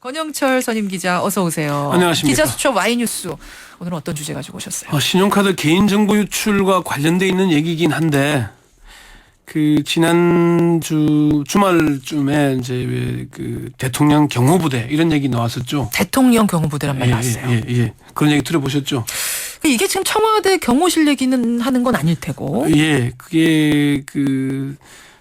권영철 선임 기자 어서 오세요. 안녕하십니까. 기자수첩 Y뉴스 오늘은 어떤 주제 가지고 오셨어요? 신용카드 개인정보 유출과 관련돼 있는 얘기긴 한데 지난 주말쯤에 이제 왜 대통령 경호부대 이런 얘기 나왔었죠. 대통령 경호부대란 말 나왔어요. 예. 그런 얘기 들어보셨죠? 이게 지금 청와대 경호실 얘기는 하는 건 아닐 테고. 예, 그게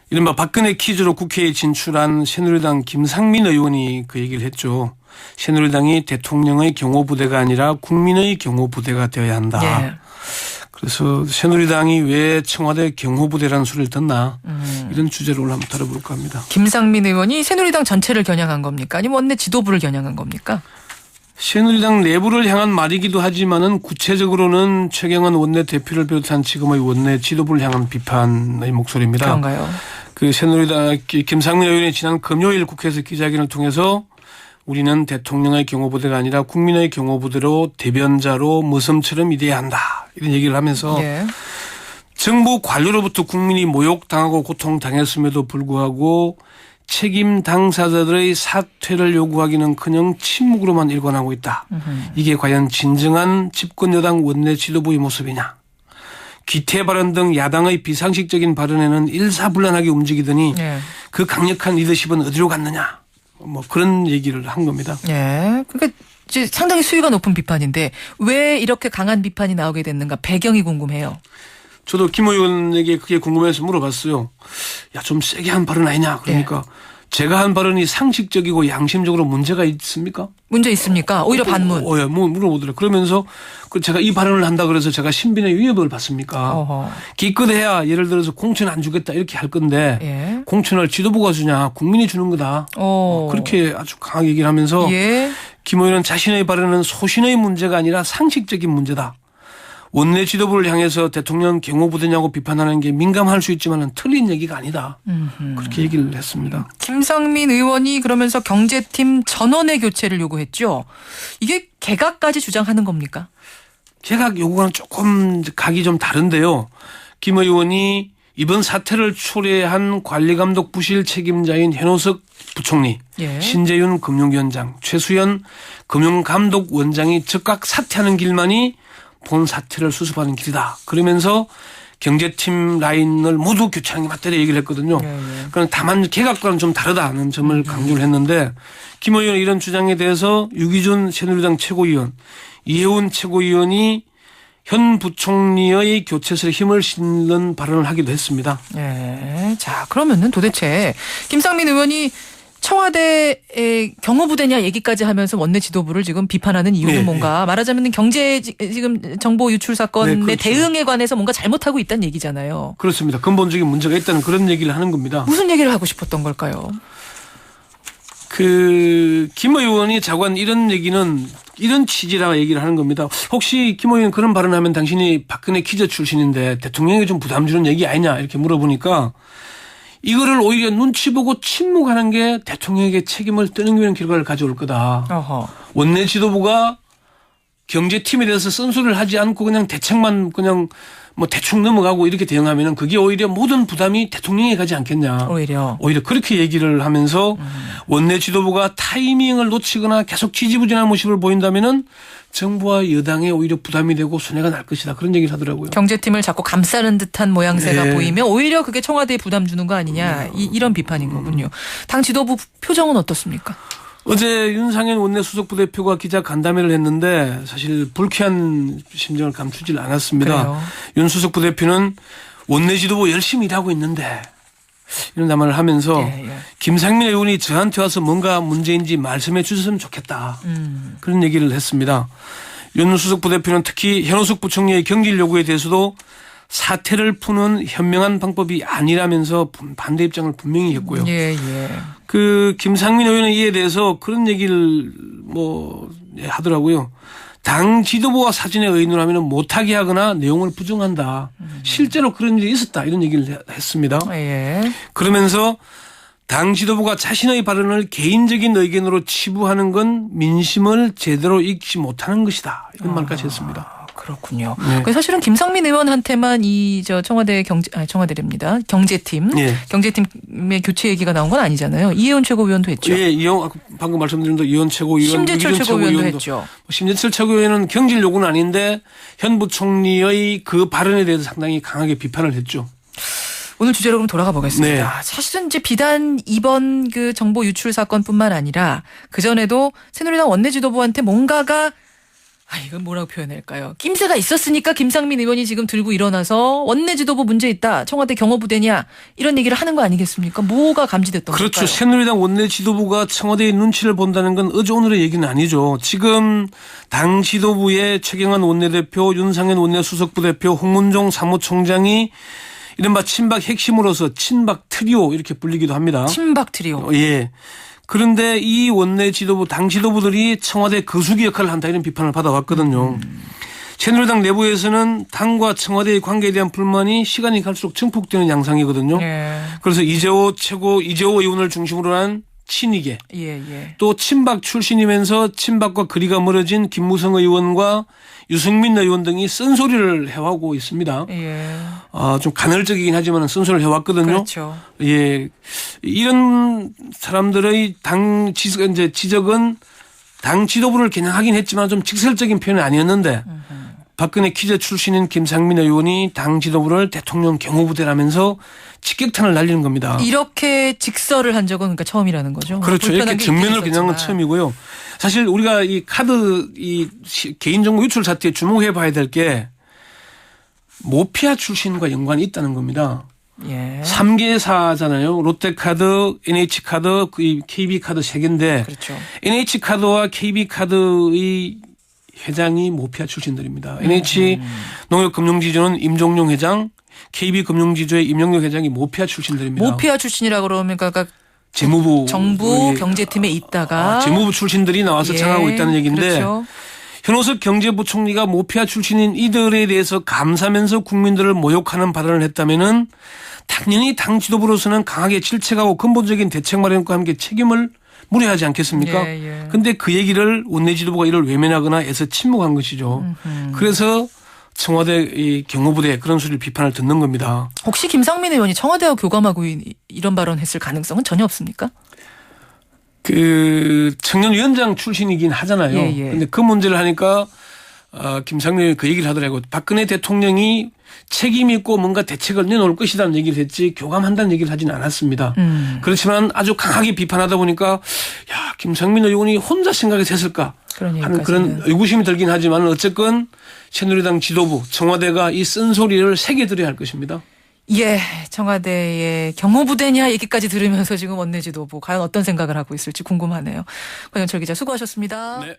이른바 박근혜 퀴즈로 국회에 진출한 새누리당 김상민 의원이 그 얘기를 했죠. 새누리당이 대통령의 경호부대가 아니라 국민의 경호부대가 되어야 한다. 예. 그래서 새누리당이 왜 청와대 경호부대라는 소리를 듣나 이런 주제로 오늘 한번 다뤄볼까 합니다. 김상민 의원이 새누리당 전체를 겨냥한 겁니까? 아니면 원내 지도부를 겨냥한 겁니까? 새누리당 내부를 향한 말이기도 하지만은 구체적으로는 최경환 원내대표를 비롯한 지금의 원내 지도부를 향한 비판의 목소리입니다. 그런가요? 새누리당 김상민 의원이 지난 금요일 국회에서 기자회견을 통해서 우리는 대통령의 경호부대가 아니라 국민의 경호부대로 대변자로 모섬처럼 일해야 한다. 이런 얘기를 하면서 예. 정부 관료로부터 국민이 모욕당하고 고통당했음에도 불구하고 책임 당사자들의 사퇴를 요구하기는커녕 침묵으로만 일관하고 있다. 이게 과연 진정한 집권 여당 원내 지도부의 모습이냐. 기태 발언 등 야당의 비상식적인 발언에는 일사불란하게 움직이더니 예. 그 강력한 리더십은 어디로 갔느냐. 그런 얘기를 한 겁니다. 예. 그러니까 이제 상당히 수위가 높은 비판인데 왜 이렇게 강한 비판이 나오게 됐는가 배경이 궁금해요. 저도 김 의원에게 그게 궁금해서 물어봤어요. 야, 좀 세게 한 발언 아니냐. 그러니까 제가 한 발언이 상식적이고 양심적으로 문제가 있습니까? 문제 있습니까? 오히려 반문. 물어보더라고요. 그러면서 제가 이 발언을 한다 그래서 제가 신변의 위협을 받습니까? 어허. 기껏해야 예를 들어서 공천 안 주겠다 이렇게 할 건데 예. 공천을 지도부가 주냐 국민이 주는 거다. 그렇게 아주 강하게 얘기를 하면서 예. 김 의원은 자신의 발언은 소신의 문제가 아니라 상식적인 문제다. 원내 지도부를 향해서 대통령 경호부대냐고 비판하는 게 민감할 수 있지만 틀린 얘기가 아니다. 그렇게 얘기를 했습니다. 김상민 의원이 그러면서 경제팀 전원의 교체를 요구했죠. 이게 개각까지 주장하는 겁니까? 개각 요구와는 조금 각이 좀 다른데요. 김 의원이 이번 사태를 초래한 관리감독 부실 책임자인 현오석 부총리, 예. 신재윤 금융위원장, 최수연 금융감독원장이 즉각 사퇴하는 길만이 본 사태를 수습하는 길이다. 그러면서 경제팀 라인을 모두 교체하는 게 맞다고 얘기를 했거든요. 그럼 다만 개각과는 좀 다르다는 점을 강조를 했는데 김 의원은 이런 주장에 대해서 유기준 새누리당 최고위원, 이해운 최고위원이 현 부총리의 교체설에 힘을 실는 발언을 하기도 했습니다. 예. 자, 그러면은 도대체 김상민 의원이 청와대의 경호부대냐 얘기까지 하면서 원내 지도부를 지금 비판하는 이유는 뭔가 말하자면 경제 지금 정보 유출 사건의 그렇죠. 대응에 관해서 뭔가 잘못하고 있다는 얘기잖아요. 그렇습니다. 근본적인 문제가 있다는 그런 얘기를 하는 겁니다. 무슨 얘기를 하고 싶었던 걸까요? 김 의원이 자관 이런 얘기는 이런 취지라 얘기를 하는 겁니다. 혹시 김 의원 그런 발언하면 당신이 박근혜 퀴즈 출신인데 대통령에게 좀 부담 주는 얘기 아니냐 이렇게 물어보니까 이거를 오히려 눈치 보고 침묵하는 게 대통령에게 책임을 떠넘기는 결과를 가져올 거다. 어허. 원내 지도부가 경제팀에 대해서 쓴소리를 하지 않고 그냥 대책만 그냥 대충 넘어가고 이렇게 대응하면은 그게 오히려 모든 부담이 대통령에게 가지 않겠냐. 오히려 그렇게 얘기를 하면서 원내 지도부가 타이밍을 놓치거나 계속 지지부진한 모습을 보인다면은 정부와 여당에 오히려 부담이 되고 손해가 날 것이다. 그런 얘기를 하더라고요. 경제팀을 자꾸 감싸는 듯한 모양새가 보이면 오히려 그게 청와대에 부담 주는 거 아니냐. 이런 비판인 거군요. 당 지도부 표정은 어떻습니까? 어제 윤상현 원내 수석부대표가 기자 간담회를 했는데 사실 불쾌한 심정을 감추질 않았습니다. 그래요. 윤 수석부대표는 원내 지도부 열심히 일하고 있는데 이런 담화를 하면서 김상민 의원이 저한테 와서 뭔가 문제인지 말씀해 주셨으면 좋겠다. 그런 얘기를 했습니다. 윤 수석부대표는 특히 현오석 부총리의 경질 요구에 대해서도 사태를 푸는 현명한 방법이 아니라면서 반대 입장을 분명히 했고요. 김상민 의원은 이에 대해서 그런 얘기를 하더라고요. 당 지도부와 사전에 의논을 하면 못하게 하거나 내용을 부정한다. 실제로 그런 일이 있었다. 이런 얘기를 했습니다. 그러면서 당 지도부가 자신의 발언을 개인적인 의견으로 치부하는 건 민심을 제대로 읽지 못하는 것이다. 이런 말까지 했습니다. 그렇군요. 네. 사실은 김상민 의원한테만 청와대 청와대랍니다. 경제팀, 경제팀의 교체 얘기가 나온 건 아니잖아요. 이혜원 최고위원도 했죠. 예, 방금 말씀드린 대로 이혜원 최고위원, 심재철 최고위원도 했죠. 심재철 최고위원은 경질 요구는 아닌데 현 부총리의 그 발언에 대해서 상당히 강하게 비판을 했죠. 오늘 주제로 그럼 돌아가 보겠습니다. 네. 사실은 이제 비단 이번 그 정보 유출 사건뿐만 아니라 그 전에도 새누리당 원내지도부한테 뭔가가 이건 뭐라고 표현할까요? 낌새가 있었으니까 김상민 의원이 지금 들고 일어나서 원내지도부 문제 있다. 청와대 경호부대냐 이런 얘기를 하는 거 아니겠습니까? 뭐가 감지됐던 걸까요? 그렇죠. 새누리당 원내지도부가 청와대의 눈치를 본다는 건 어제 오늘의 얘기는 아니죠. 지금 당 지도부의 최경환 원내대표, 윤상현 원내수석부대표, 홍문종 사무총장이 이른바 친박 핵심으로서 친박 트리오 이렇게 불리기도 합니다. 친박 트리오. 예. 그런데 이 원내 지도부, 당 지도부들이 청와대 거수기 역할을 한다 이런 비판을 받아왔거든요. 새누리당 내부에서는 당과 청와대의 관계에 대한 불만이 시간이 갈수록 증폭되는 양상이거든요. 예. 그래서 이재호 의원을 중심으로 한 친이계. 또 친박 출신이면서 친박과 거리가 멀어진 김무성 의원과 유승민 의원 등이 쓴소리를 해오고 있습니다. 좀 간헐적이긴 하지만 쓴소리를 해왔거든요. 그렇죠. 예. 이런 사람들의 지적은 당 지도부를 겨냥하긴 했지만 좀 직설적인 표현은 아니었는데 박근혜 기자 출신인 김상민 의원이 당 지도부를 대통령 경호부대라면서 직격탄을 날리는 겁니다. 이렇게 직설을 한 적은 그러니까 처음이라는 거죠. 그렇죠. 이렇게 정면을 겨냥한 건 처음이고요. 사실 우리가 이 개인정보 유출 사태에 주목해 봐야 될 게 모피아 출신과 연관이 있다는 겁니다. 예. 3개사잖아요. 롯데카드, NH카드, KB카드 3개인데 그렇죠. NH카드와 KB카드의 회장이 모피아 출신들입니다. NH 농협금융지주는 임종용 회장, KB금융지주의 임영용 회장이 모피아 출신들입니다. 모피아 출신이라 그러면 그러니까 재무부 정부 경제팀에 있다가 재무부 출신들이 나와서 청하고 있다는 얘기인데 그렇죠. 현오석 경제부총리가 모피아 출신인 이들에 대해서 감사하면서 국민들을 모욕하는 발언을 했다면은 당연히 당 지도부로서는 강하게 질책하고 근본적인 대책 마련과 함께 책임을 물어야 하지 않겠습니까? 그런데 그 얘기를 원내 지도부가 이를 외면하거나 애써 침묵한 것이죠. 그래서 청와대 경호부대 그런 소리를 비판을 듣는 겁니다. 혹시 김상민 의원이 청와대와 교감하고 이런 발언했을 가능성은 전혀 없습니까? 청년위원장 출신이긴 하잖아요. 그런데 그 문제를 하니까 김상민 의원이 그 얘기를 하더라고요. 박근혜 대통령이 책임 있고 뭔가 대책을 내놓을 것이라는 얘기를 했지 교감한다는 얘기를 하지는 않았습니다. 그렇지만 아주 강하게 비판하다 보니까 김상민 의원이 혼자 생각해서 했을까 하는 그런 의구심이 들긴 하지만 어쨌건 새누리당 지도부 청와대가 이 쓴소리를 새겨들어야 할 것입니다. 예, 청와대의 경호부대냐 얘기까지 들으면서 지금 원내 지도부 과연 어떤 생각을 하고 있을지 궁금하네요. 권영철 기자 수고하셨습니다. 네.